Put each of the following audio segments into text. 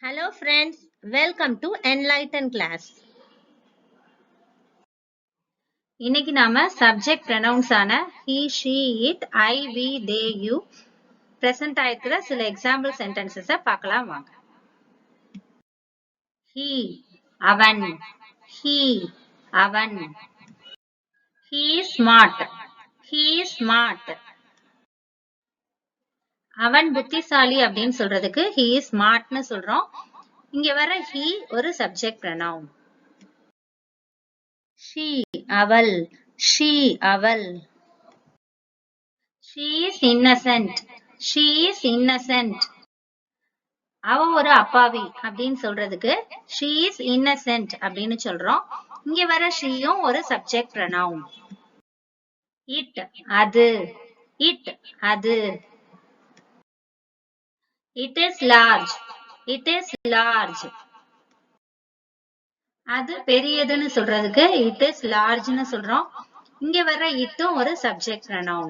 Hello friends, welcome to enlighten class. இன்னைக்கு நாம subject pronouns ஆன he, she, it, I, we, they, you present ஆயிருக்கிற சில example sentences பார்க்கலாம் வாங்க. He, அவன். He, அவன். He is smart. He is smart. அவன் புத்திசாலி அப்படின்னு சொல்றதுக்கு he is smartனு சொல்றோம். இங்க வர he ஒரு subject pronoun. She, அவள். She, அவள். She is innocent. She is innocent. அவ ஒரு அப்பாவி அப்படின்னு சொல்றதுக்கு she is innocent அப்படின்னு சொல்றோம். இங்க வர sheயும் ஒரு subject pronoun. It, அது. It, அது. It is large. It is large. அது பெரியதுன்னு சொல்றதுக்கு it is largeன்னு சொல்றோம். இங்க வர இட்டும் ஒரு subject pronoun.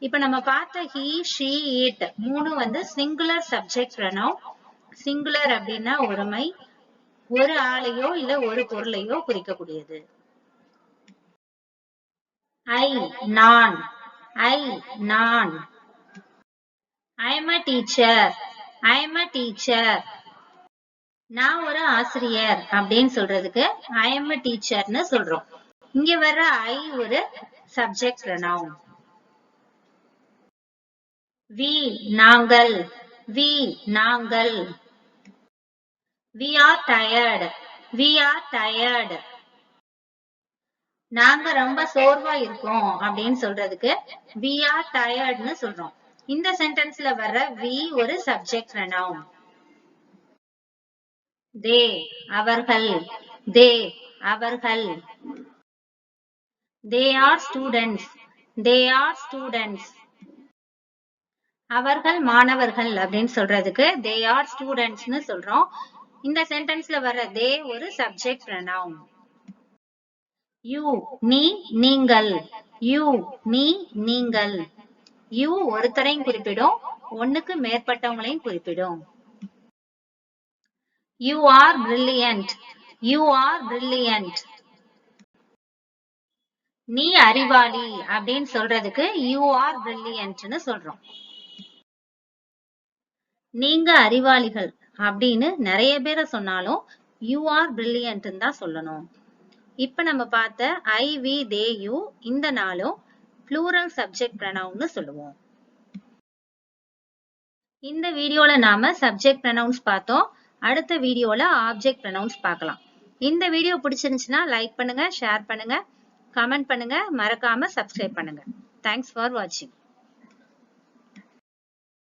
இப்ப நம்ம பார்த்த he, she, it மூணு singular subject pronoun. singular அப்படின்னா ஒருமை, ஒரு ஆளையோ இல்ல ஒரு பொருளையோ குறிக்கக்கூடியது. I, நான். I, நான். I am a teacher. I am a teacher. நான் ஒரு ஆசிரியர் அப்படின்னு சொல்றதுக்கு I am a teacherன்னு சொல்றோம். இங்க வர I ஒரு subject pronoun. We, நாங்கள். We, நாங்கள். We are tired. We are tired. நாங்க ரொம்ப சோர்வா இருக்கோம் அப்படின்னு சொல்றதுக்கு we are tiredன்னு சொல்றோம். இந்த சென்டென்ஸ்ல வர we ஒரு subject pronoun. They, அவர்கள். They, அவர்கள். They are students. They are students. அவர்கள் மாணவர்கள் அப்படின்னு சொல்றதுக்கு they are studentsன்னு சொல்றோம். இந்த சென்டென்ஸ்ல வர they ஒரு subject pronoun. You, நீ, நீங்கள். You, நீ, நீங்கள். You ஒருத்தரையும் குறிப்பிடும், ஒண்ணுக்கு மேற்பட்டவங்களையும் குறிப்பிடும். You are brilliant. You are brilliant. நீ அறிவாளி அப்படின்னு சொல்றதுக்கு you are brilliantன்னு சொல்றோம். நீங்க அறிவாளிகள் அப்படின்னு நிறைய பேரை சொன்னாலும் you are brilliantன்னு தான் சொல்லணும். இப்ப நம்ம பார்த்த I, we, they, you இந்த நாளும் plural subject pronounன்னு சொல்லுவோம். இந்த வீடியோல நாம subject pronouns பார்த்தோம். அடுத்த வீடியோல object pronouns பார்க்கலாம். இந்த வீடியோ பிடிச்சிருந்துச்சுன்னா லைக் பண்ணுங்க, ஷேர் பண்ணுங்க, கமெண்ட் பண்ணுங்க, மறக்காம சப்ஸ்கிரைப் பண்ணுங்க. Thanks for watching.